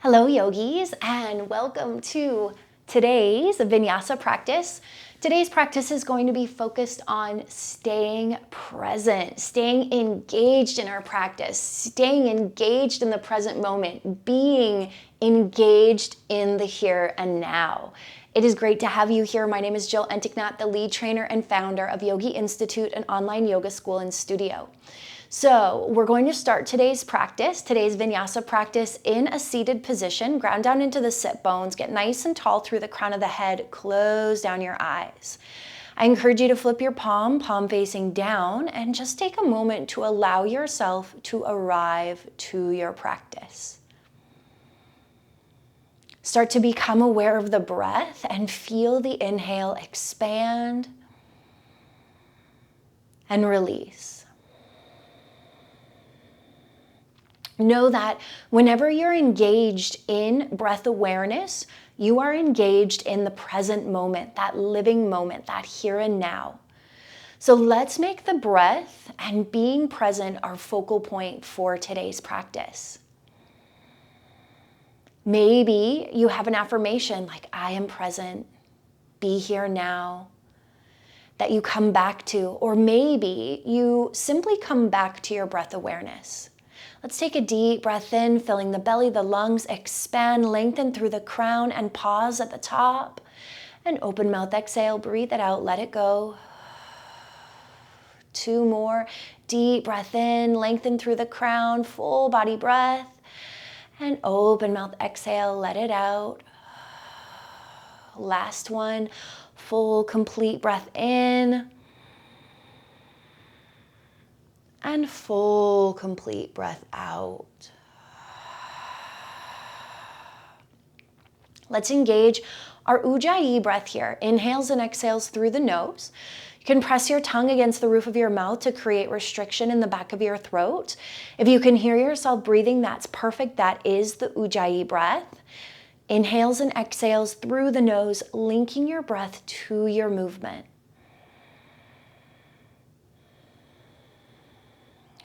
Hello yogis, and welcome to today's Vinyasa practice. Today's practice is going to be focused on staying present, staying engaged in our practice, staying engaged in the present moment, being engaged in the here and now. It is great to have you here. My name is Jill Enticknap, the lead trainer and founder of Yogi Institute, an online yoga school and studio. So we're going to start today's Vinyasa practice, in a seated position. Ground down into the sit bones, get nice and tall through the crown of the head, close down your eyes. I encourage you to flip your palm facing down, and just take a moment to allow yourself to arrive to your practice. Start to become aware of the breath and feel the inhale expand and release. Know that whenever you're engaged in breath awareness, you are engaged in the present moment, that living moment, that here and now. So let's make the breath and being present our focal point for today's practice. Maybe you have an affirmation like, I am present, be here now, that you come back to, or maybe you simply come back to your breath awareness. Let's take a deep breath in, filling the belly, the lungs, expand, lengthen through the crown, and pause at the top. And open mouth exhale, breathe it out, let it go. 2 more. Deep breath in, lengthen through the crown, full body breath. And open mouth exhale, let it out. Last one, full complete breath in. And full, complete breath out. Let's engage our Ujjayi breath here. Inhales and exhales through the nose. You can press your tongue against the roof of your mouth to create restriction in the back of your throat. If you can hear yourself breathing, that's perfect. That is the Ujjayi breath. Inhales and exhales through the nose, linking your breath to your movement.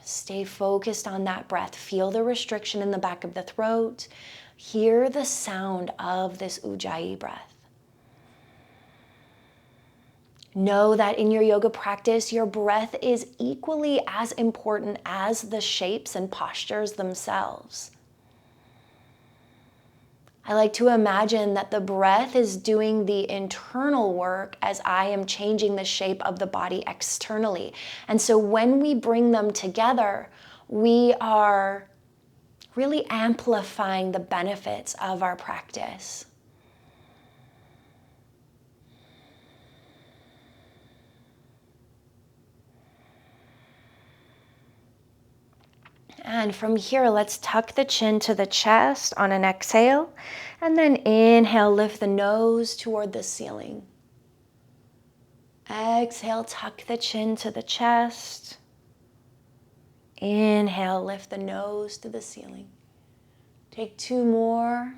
Stay focused on that breath. Feel the restriction in the back of the throat. Hear the sound of this Ujjayi breath. Know that in your yoga practice, your breath is equally as important as the shapes and postures themselves. I like to imagine that the breath is doing the internal work as I am changing the shape of the body externally. And so when we bring them together, we are really amplifying the benefits of our practice. And from here, let's tuck the chin to the chest on an exhale. And then inhale, lift the nose toward the ceiling. Exhale, tuck the chin to the chest. Inhale, lift the nose to the ceiling. Take 2 more.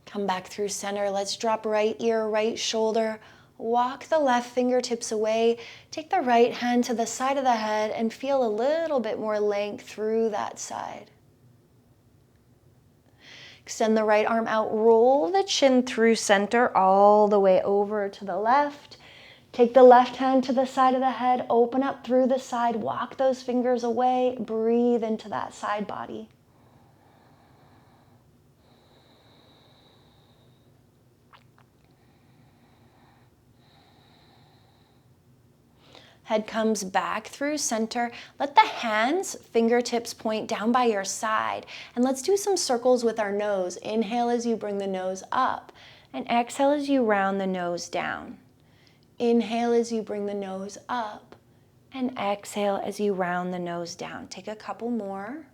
Come back through center. Let's drop right ear, right shoulder. Walk the left fingertips away. Take the right hand to the side of the head and feel a little bit more length through that side. Extend the right arm out. Roll the chin through center all the way over to the left. Take the left hand to the side of the head. Open up through the side. Walk those fingers away. Breathe into that side body. Head comes back through center. Let the hands, fingertips point down by your side. And let's do some circles with our nose. Inhale as you bring the nose up. And exhale as you round the nose down. Inhale as you bring the nose up. And exhale as you round the nose down. Take a couple more.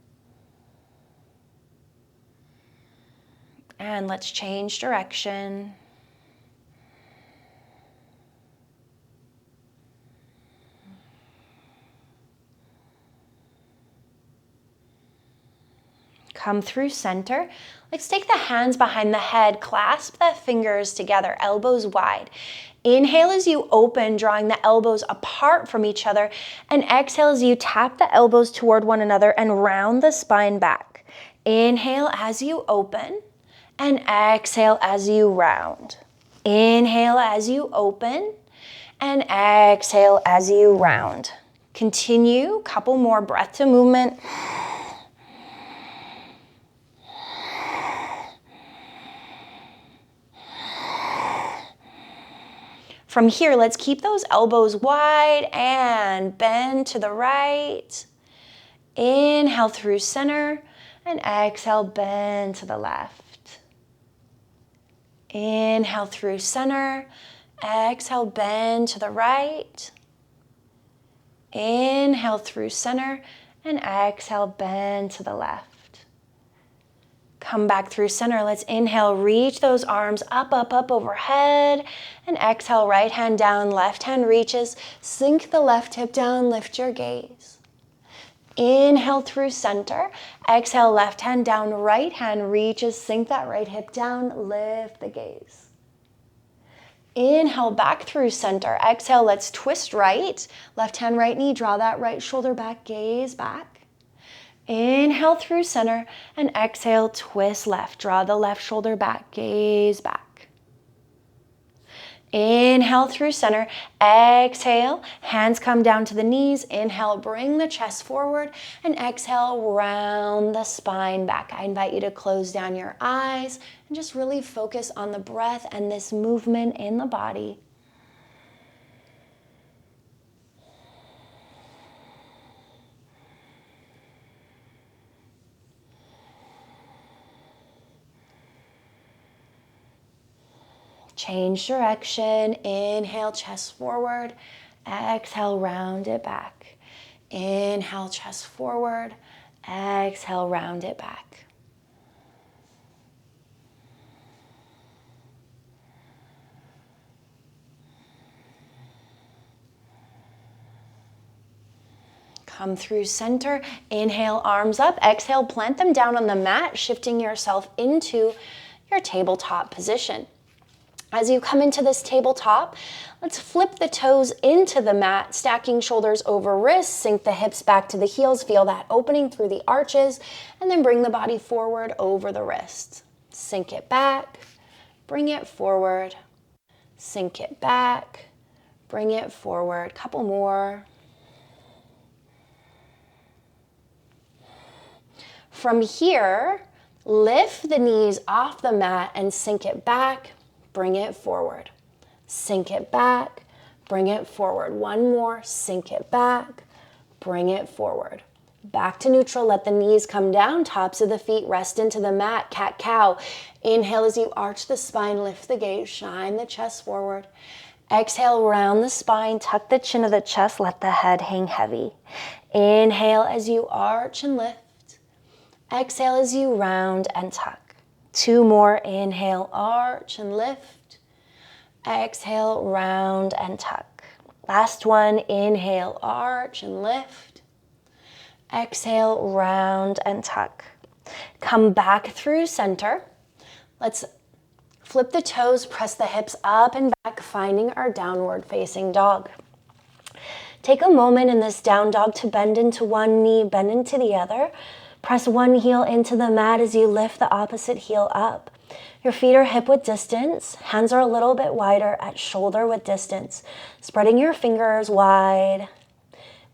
And let's change direction. Come through center. Let's take the hands behind the head, clasp the fingers together, elbows wide. Inhale as you open, drawing the elbows apart from each other, and exhale as you tap the elbows toward one another and round the spine back. Inhale as you open, and exhale as you round. Inhale as you open, and exhale as you round. Continue, couple more, breath to movement. From here, let's keep those elbows wide and bend to the right. Inhale through center and exhale, bend to the left. Inhale through center, exhale, bend to the right. Inhale through center and exhale, bend to the left. Come back through center. Let's inhale, reach those arms up, up, up overhead. And exhale, right hand down, left hand reaches. Sink the left hip down, lift your gaze. Inhale through center. Exhale, left hand down, right hand reaches. Sink that right hip down, lift the gaze. Inhale back through center. Exhale, let's twist right. Left hand, right knee, draw that right shoulder back, gaze back. Inhale through center and exhale, twist left. Draw the left shoulder back, gaze back. Inhale through center, exhale, hands come down to the knees. Inhale, bring the chest forward, and exhale, round the spine back. I invite you to close down your eyes and just really focus on the breath and this movement in the body. Change direction. Inhale, chest forward. Exhale, round it back. Inhale, chest forward. Exhale, round it back. Come through center. Inhale, arms up. Exhale, plant them down on the mat, shifting yourself into your tabletop position. As you come into this tabletop, let's flip the toes into the mat, stacking shoulders over wrists, sink the hips back to the heels, feel that opening through the arches, and then bring the body forward over the wrists. Sink it back, bring it forward, sink it back, bring it forward. Couple more. From here, lift the knees off the mat and sink it back. Bring it forward. Sink it back. Bring it forward. One more. Sink it back. Bring it forward. Back to neutral. Let the knees come down. Tops of the feet rest into the mat. Cat-cow. Inhale as you arch the spine. Lift the gaze. Shine the chest forward. Exhale, round the spine. Tuck the chin of the chest. Let the head hang heavy. Inhale as you arch and lift. Exhale as you round and tuck. Two more. Inhale, arch and lift. Exhale, round and tuck. Last one. Inhale, arch and lift. Exhale, round and tuck. Come back through center. Let's flip the toes, press the hips up and back, finding our downward facing dog. Take a moment in this down dog to bend into one knee, bend into the other. Press one heel into the mat as you lift the opposite heel up. Your feet are hip width distance. Hands are a little bit wider at shoulder width distance. Spreading your fingers wide.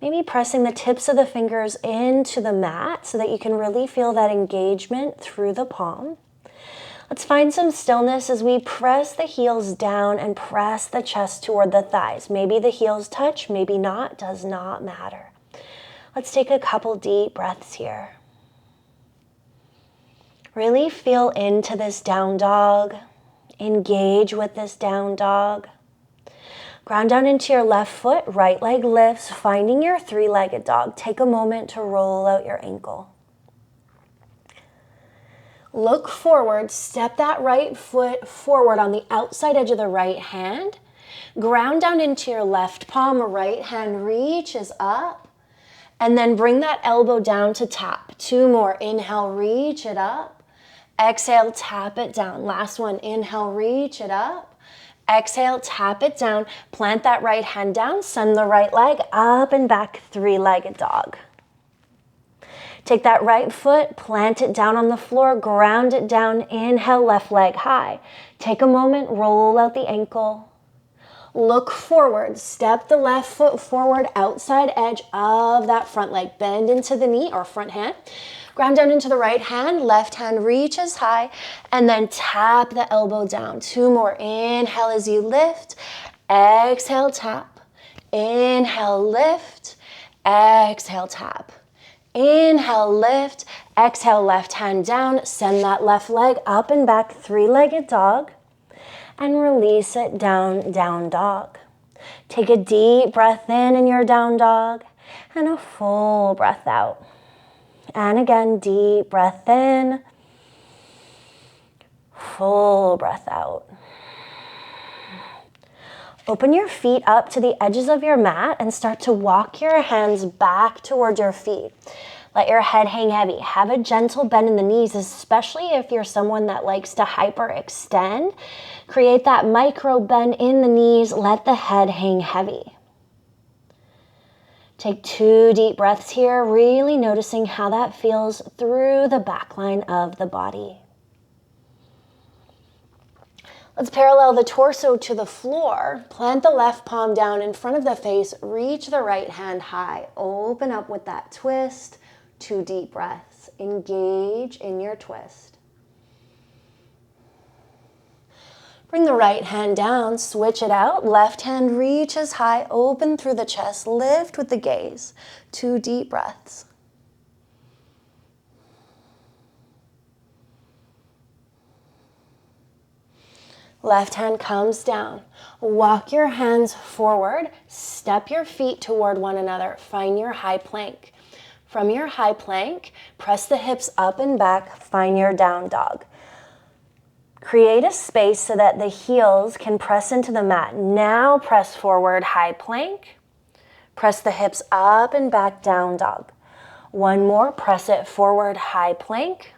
Maybe pressing the tips of the fingers into the mat so that you can really feel that engagement through the palm. Let's find some stillness as we press the heels down and press the chest toward the thighs. Maybe the heels touch, maybe not, does not matter. Let's take a couple deep breaths here. Really feel into this down dog. Engage with this down dog. Ground down into your left foot, right leg lifts, finding your three-legged dog. Take a moment to roll out your ankle. Look forward, step that right foot forward on the outside edge of the right hand. Ground down into your left palm, right hand reaches up. And then bring that elbow down to tap. 2 more. Inhale, reach it up. Exhale, tap it down. Last one. Inhale, reach it up. Exhale, tap it down. Plant that right hand down. Send the right leg up and back, 3-legged dog. Take that right foot, plant it down on the floor, ground it down. Inhale, left leg high. Take a moment, roll out the ankle. Look forward, step the left foot forward, outside edge of that front leg. Bend into the knee or front hand. Ground down into the right hand, left hand reaches high, and then tap the elbow down. 2 more. Inhale as you lift. Exhale, tap. Inhale, lift. Exhale, tap. Inhale, lift. Exhale, left hand down. Send that left leg up and back, 3-legged dog. And release it down, down dog. Take a deep breath in your down dog and a full breath out. And again, deep breath in, full breath out. Open your feet up to the edges of your mat and start to walk your hands back toward your feet. Let your head hang heavy. Have a gentle bend in the knees, especially if you're someone that likes to hyperextend. Create that micro bend in the knees. Let the head hang heavy. Take 2 deep breaths here, really noticing how that feels through the back line of the body. Let's parallel the torso to the floor. Plant the left palm down in front of the face. Reach the right hand high. Open up with that twist. 2 deep breaths. Engage in your twist. Bring the right hand down, switch it out. Left hand reaches high, open through the chest, lift with the gaze. 2 deep breaths. Left hand comes down. Walk your hands forward, step your feet toward one another. Find your high plank. From your high plank, press the hips up and back, find your down dog. Create a space so that the heels can press into the mat. Now press forward, high plank. Press the hips up and back, down dog. One more, press it forward, high plank.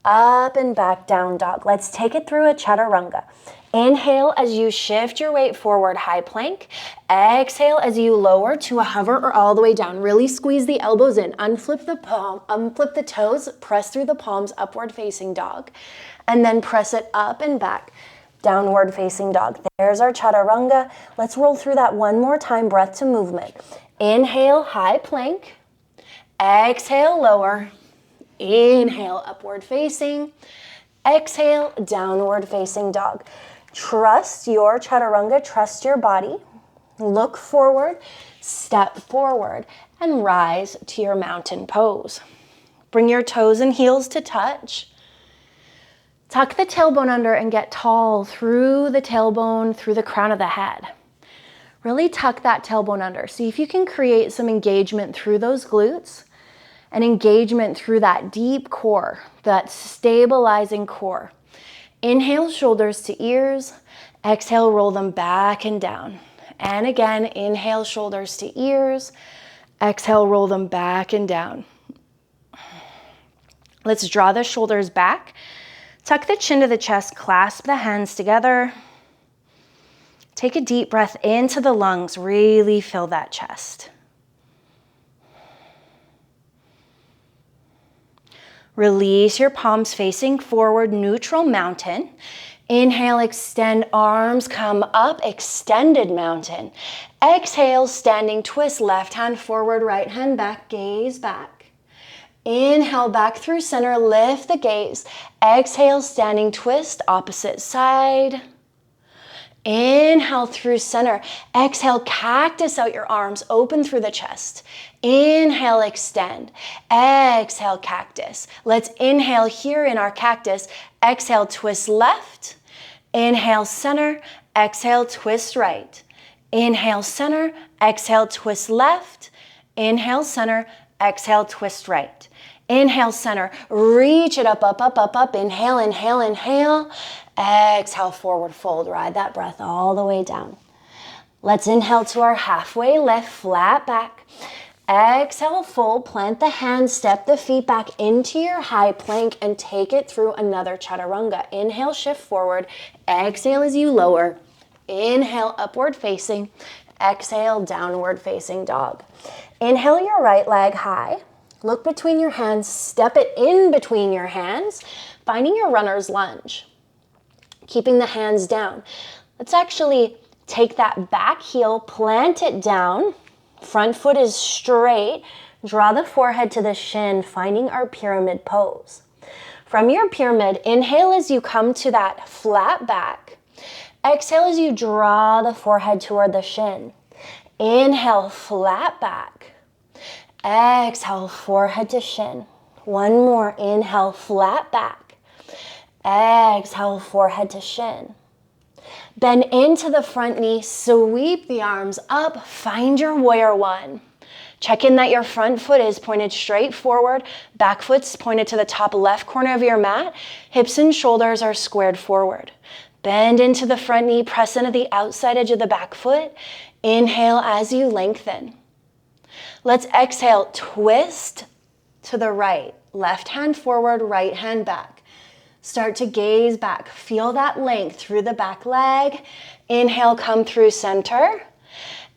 Up and back, down dog. Let's take it through a chaturanga. Inhale as you shift your weight forward, high plank. Exhale as you lower to a hover or all the way down. Really squeeze the elbows in. Unflip the palm, unflip the toes, press through the palms, upward facing dog. And then press it up and back, downward facing dog. There's our chaturanga. Let's roll through that one more time, breath to movement. Inhale, high plank. Exhale, lower. Inhale, upward facing. Exhale, downward facing dog. Trust your chaturanga, trust your body. Look forward, step forward, and rise to your mountain pose. Bring your toes and heels to touch. Tuck the tailbone under and get tall through the tailbone, through the crown of the head. Really tuck that tailbone under. See if you can create some engagement through those glutes and engagement through that deep core, that stabilizing core. Inhale, shoulders to ears. Exhale, roll them back and down. And again, inhale, shoulders to ears. Exhale, roll them back and down. Let's draw the shoulders back. Tuck the chin to the chest, clasp the hands together. Take a deep breath into the lungs, really fill that chest. Release your palms facing forward, neutral mountain. Inhale, extend arms, come up, extended mountain. Exhale, standing twist, left hand forward, right hand back, gaze back. Inhale, back through center, lift the gaze. Exhale, standing twist, opposite side. Inhale through center. Exhale, cactus out your arms, open through the chest. Inhale, extend. Exhale, cactus. Let's inhale here in our cactus. Exhale, twist left. Inhale, center. Exhale, twist right. Inhale, center. Exhale, twist left. Inhale, center. Exhale, twist right. Inhale, center. Reach it up, up, up, up, up. Inhale, inhale, inhale. Exhale, forward fold. Ride that breath all the way down. Let's inhale to our halfway lift, flat back. Exhale, fold, plant the hands, step the feet back into your high plank and take it through another chaturanga. Inhale, shift forward. Exhale as you lower. Inhale, upward facing. Exhale, downward facing dog. Inhale your right leg high. Look between your hands, step it in between your hands, finding your runner's lunge. Keeping the hands down. Let's actually take that back heel, plant it down. Front foot is straight. Draw the forehead to the shin, finding our pyramid pose. From your pyramid, inhale as you come to that flat back. Exhale as you draw the forehead toward the shin. Inhale, flat back. Exhale, forehead to shin. One more. Inhale, flat back. Exhale, forehead to shin. Bend into the front knee, sweep the arms up, find your warrior one. Check in that your front foot is pointed straight forward, back foot's pointed to the top left corner of your mat, hips and shoulders are squared forward. Bend into the front knee, press into the outside edge of the back foot. Inhale as you lengthen. Let's exhale, twist to the right. Left hand forward, right hand back. Start to gaze back. Feel that length through the back leg. Inhale, come through center.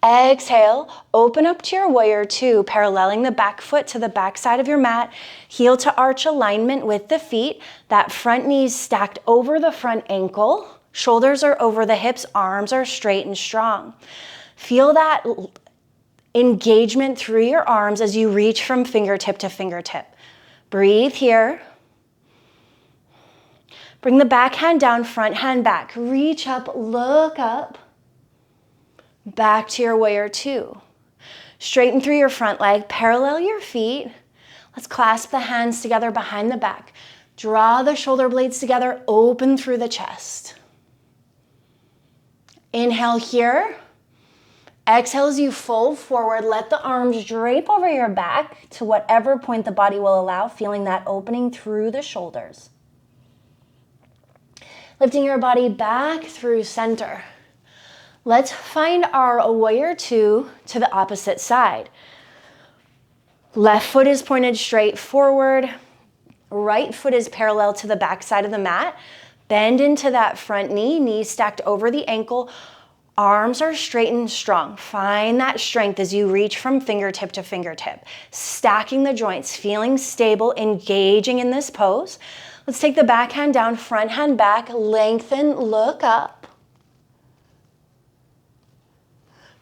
Exhale, open up to your warrior two, paralleling the back foot to the back side of your mat. Heel to arch alignment with the feet. That front knee's stacked over the front ankle. Shoulders are over the hips. Arms are straight and strong. Feel that engagement through your arms as you reach from fingertip to fingertip. Breathe here. Bring the back hand down, front hand back. Reach up, look up. Back to your warrior two. Straighten through your front leg, parallel your feet. Let's clasp the hands together behind the back. Draw the shoulder blades together, open through the chest. Inhale here. Exhale as you fold forward. Let the arms drape over your back to whatever point the body will allow, feeling that opening through the shoulders. Lifting your body back through center. Let's find our warrior two to the opposite side. Left foot is pointed straight forward. Right foot is parallel to the back side of the mat. Bend into that front knee, knees stacked over the ankle. Arms are straight and strong. Find that strength as you reach from fingertip to fingertip. Stacking the joints, feeling stable, engaging in this pose. Let's take the back hand down, front hand back, lengthen, look up.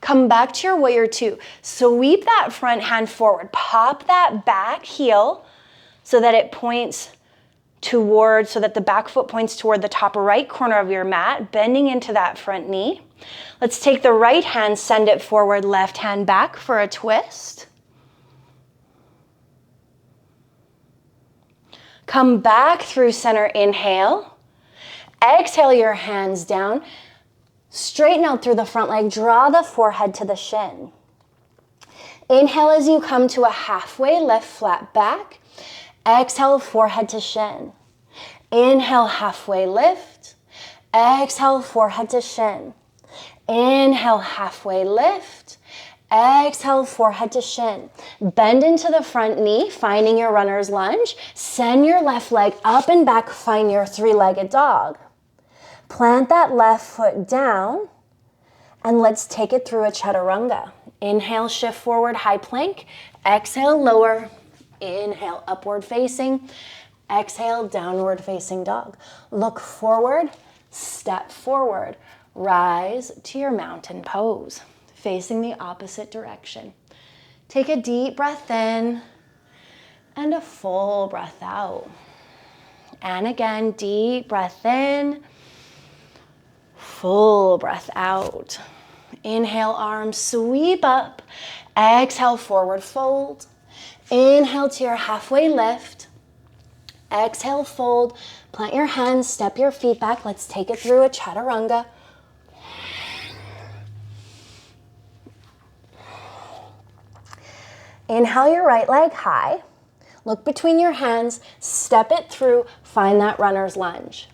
Come back to your warrior two. Sweep that front hand forward. Pop that back heel so that it points toward, so that the back foot points toward the top right corner of your mat, bending into that front knee. Let's take the right hand, send it forward, left hand back for a twist. Come back through center, inhale. Exhale your hands down. Straighten out through the front leg, draw the forehead to the shin. Inhale as you come to a halfway lift, flat back. Exhale, forehead to shin. Inhale, halfway lift. Exhale, forehead to shin. Inhale, halfway lift. Exhale, forehead to shin. Bend into the front knee, finding your runner's lunge. Send your left leg up and back, find your three-legged dog. Plant that left foot down, and let's take it through a chaturanga. Inhale, shift forward, high plank. Exhale, lower. Inhale, upward facing. Exhale, downward facing dog. Look forward, step forward. Rise to your mountain pose, facing the opposite direction. Take a deep breath in and a full breath out. And again, deep breath in, full breath out. Inhale, arms sweep up. Exhale, forward fold. Inhale to your halfway lift. Exhale, fold. Plant your hands, step your feet back. Let's take it through a chaturanga. Inhale your right leg high. Look between your hands, step it through, find that runner's lunge.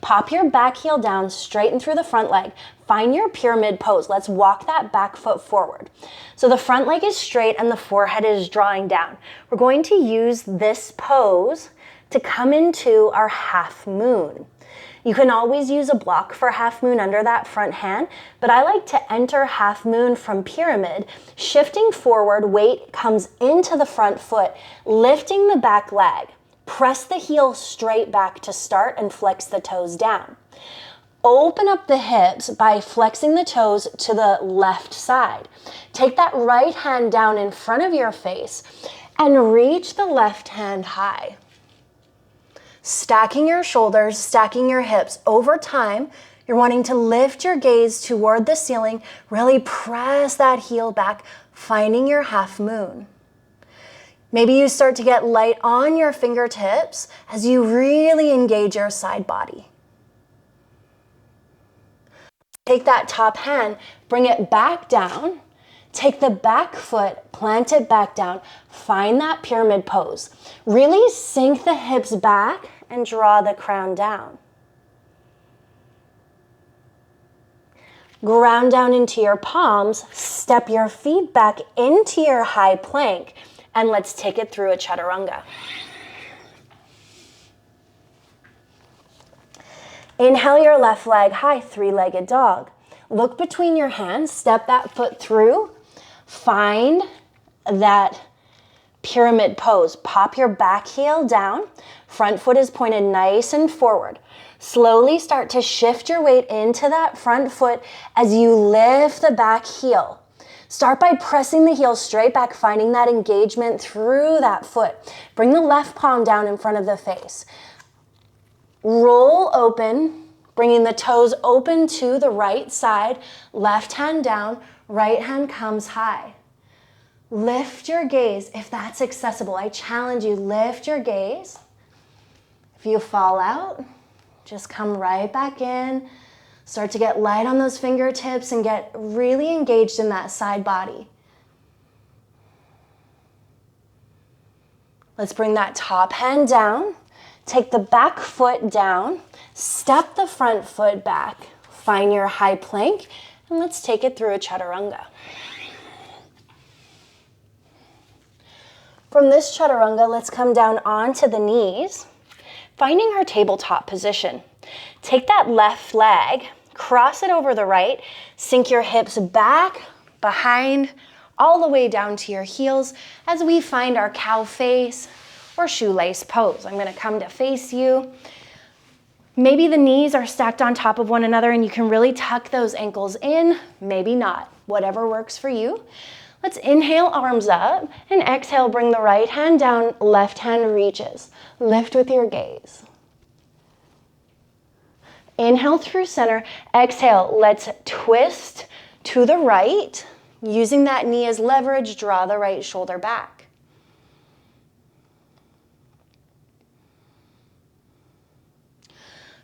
Pop your back heel down, straighten through the front leg. Find your pyramid pose. Let's walk that back foot forward. So the front leg is straight and the forehead is drawing down. We're going to use this pose to come into our half moon. You can always use a block for half moon under that front hand, but I like to enter half moon from pyramid, shifting forward, weight comes into the front foot, lifting the back leg. Press the heel straight back to start and flex the toes down. Open up the hips by flexing the toes to the left side. Take that right hand down in front of your face and reach the left hand high. Stacking your shoulders, stacking your hips. Over time, you're wanting to lift your gaze toward the ceiling, really press that heel back, finding your half moon. Maybe you start to get light on your fingertips as you really engage your side body. Take that top hand, bring it back down. Take the back foot, plant it back down. Find that pyramid pose. Really sink the hips back and draw the crown down. Ground down into your palms, step your feet back into your high plank, and let's take it through a chaturanga. Inhale your left leg high, three-legged dog. Look between your hands, step that foot through, find that pyramid pose. Pop your back heel down, front foot is pointed nice and forward. Slowly start to shift your weight into that front foot as you lift the back heel. Start by pressing the heel straight back, finding that engagement through that foot. Bring the left palm down in front of the face. Roll open, bringing the toes open to the right side, left hand down, right hand comes high. Lift your gaze if that's accessible. I challenge you, lift your gaze. If you fall out, just come right back in. Start to get light on those fingertips and get really engaged in that side body. Let's bring that top hand down. Take the back foot down. Step the front foot back. Find your high plank. And let's take it through a chaturanga. From this chaturanga, let's come down onto the knees, finding our tabletop position. Take that left leg, cross it over the right, sink your hips back, behind, all the way down to your heels as we find our cow face or shoelace pose. I'm going to come to face you. Maybe the knees are stacked on top of one another and you can really tuck those ankles in, maybe not, whatever works for you. Let's inhale, arms up, and exhale, bring the right hand down, left hand reaches. Lift with your gaze. Inhale through center, exhale, let's twist to the right. Using that knee as leverage, draw the right shoulder back.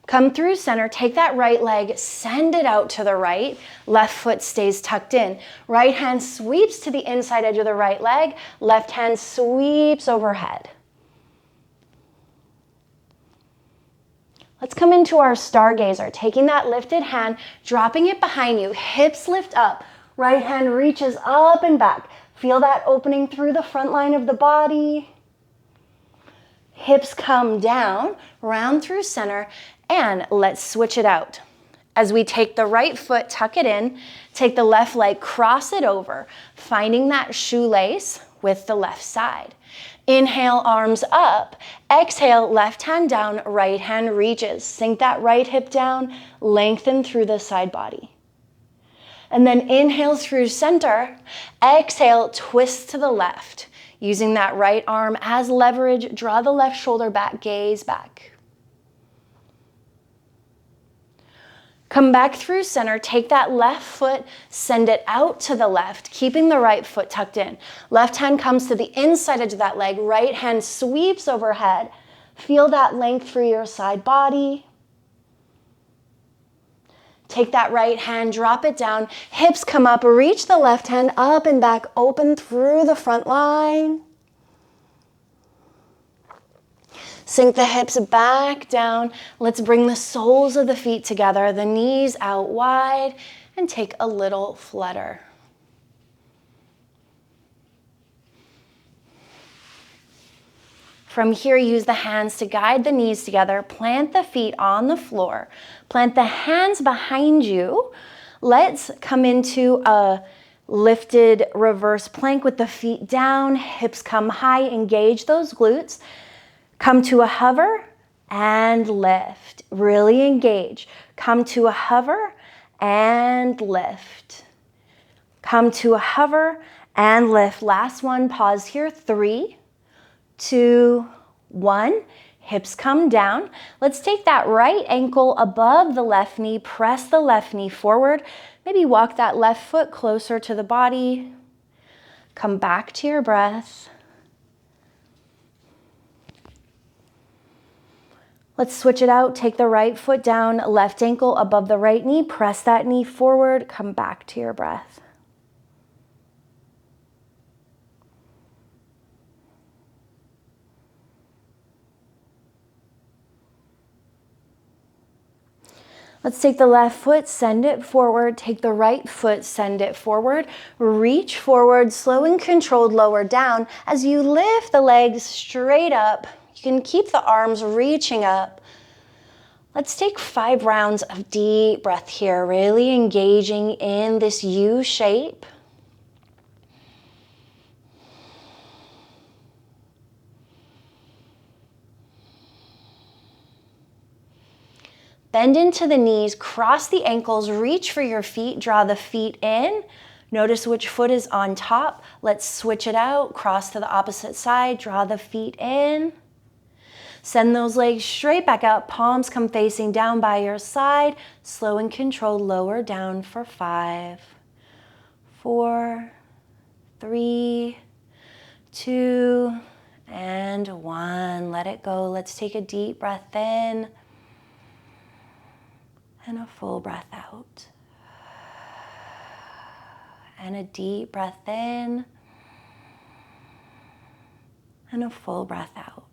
Come through center, take that right leg, send it out to the right. Left foot stays tucked in. Right hand sweeps to the inside edge of the right leg. Left hand sweeps overhead. Let's come into our stargazer, taking that lifted hand, dropping it behind you. Hips lift up. Right hand reaches up and back. Feel that opening through the front line of the body. Hips come down, round through center, and let's switch it out. As we take the right foot, tuck it in, take the left leg, cross it over, finding that shoelace with the left side. Inhale, arms up. Exhale, left hand down, right hand reaches. Sink that right hip down, lengthen through the side body. And then inhale through center. Exhale, twist to the left. Using that right arm as leverage, draw the left shoulder back, gaze back. Come back through center, take that left foot, send it out to the left, keeping the right foot tucked in. Left hand comes to the inside edge of that leg, right hand sweeps overhead. Feel that length through your side body. Take that right hand, drop it down, hips come up, reach the left hand up and back, open through the front line. Sink the hips back down. Let's bring the soles of the feet together, the knees out wide, and take a little flutter. From here, use the hands to guide the knees together. Plant the feet on the floor. Plant the hands behind you. Let's come into a lifted reverse plank with the feet down, hips come high, engage those glutes. Come to a hover and lift. Really engage. Come to a hover and lift. Come to a hover and lift. Last one, pause here. 3, 2, 1. Hips come down. Let's take that right ankle above the left knee. Press the left knee forward. Maybe walk that left foot closer to the body. Come back to your breath. Let's switch it out. Take the right foot down, left ankle above the right knee. Press that knee forward. Come back to your breath. Let's take the left foot, send it forward. Take the right foot, send it forward. Reach forward, slow and controlled, lower down. As you lift the legs straight up, you can keep the arms reaching up. Let's take 5 rounds of deep breath here, really engaging in this U shape. Bend into the knees, cross the ankles, reach for your feet, draw the feet in. Notice which foot is on top. Let's switch it out, cross to the opposite side, draw the feet in. Send those legs straight back out, palms come facing down by your side. Slow and controlled, lower down for 5, 4, 3, 2, and 1. Let it go. Let's take a deep breath in. And a full breath out. And a deep breath in. And a full breath out.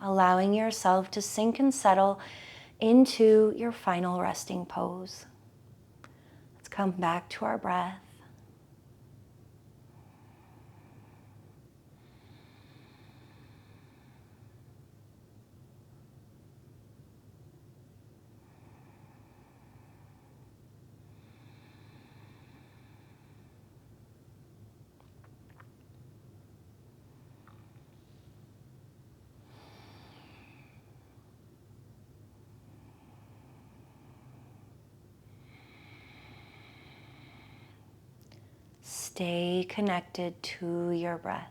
Allowing yourself to sink and settle into your final resting pose. Let's come back to our breath. Stay connected to your breath.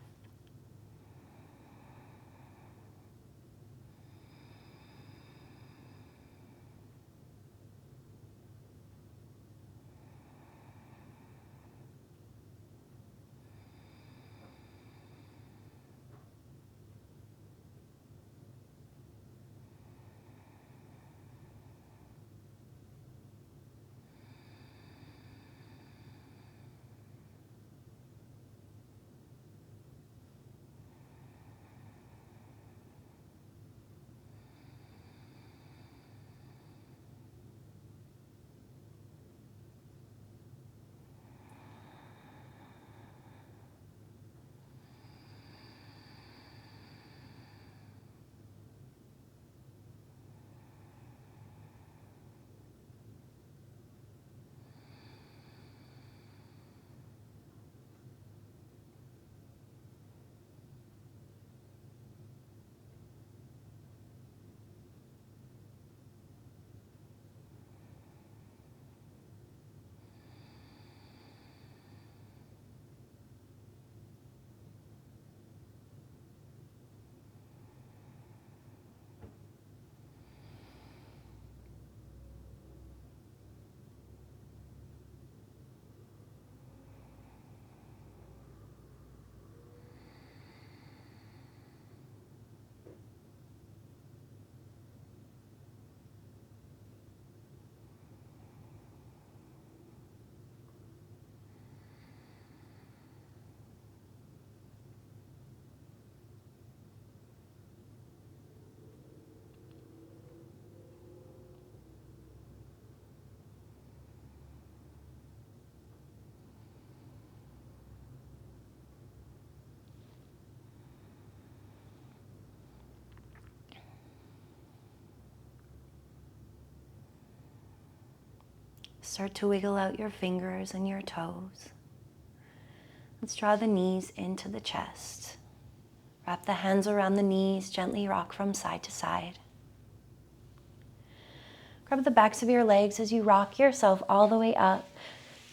Start to wiggle out your fingers and your toes. Let's draw the knees into the chest. Wrap the hands around the knees, gently rock from side to side. Grab the backs of your legs as you rock yourself all the way up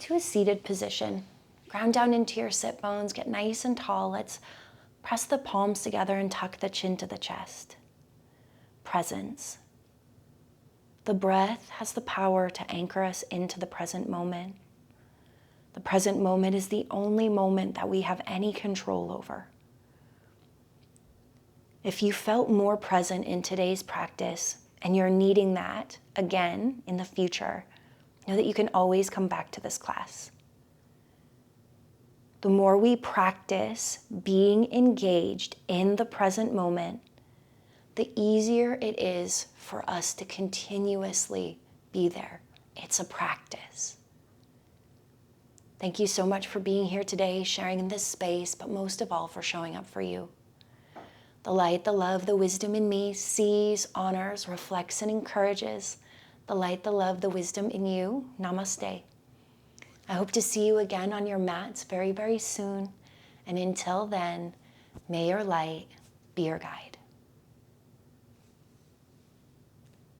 to a seated position. Ground down into your sit bones, get nice and tall. Let's press the palms together and tuck the chin to the chest. Presence. The breath has the power to anchor us into the present moment. The present moment is the only moment that we have any control over. If you felt more present in today's practice and you're needing that again in the future, know that you can always come back to this class. The more we practice being engaged in the present moment, the easier it is for us to continuously be there. It's a practice. Thank you so much for being here today, sharing in this space, but most of all for showing up for you. The light, the love, the wisdom in me sees, honors, reflects, and encourages the light, the love, the wisdom in you. Namaste. I hope to see you again on your mats very, very soon. And until then, may your light be your guide.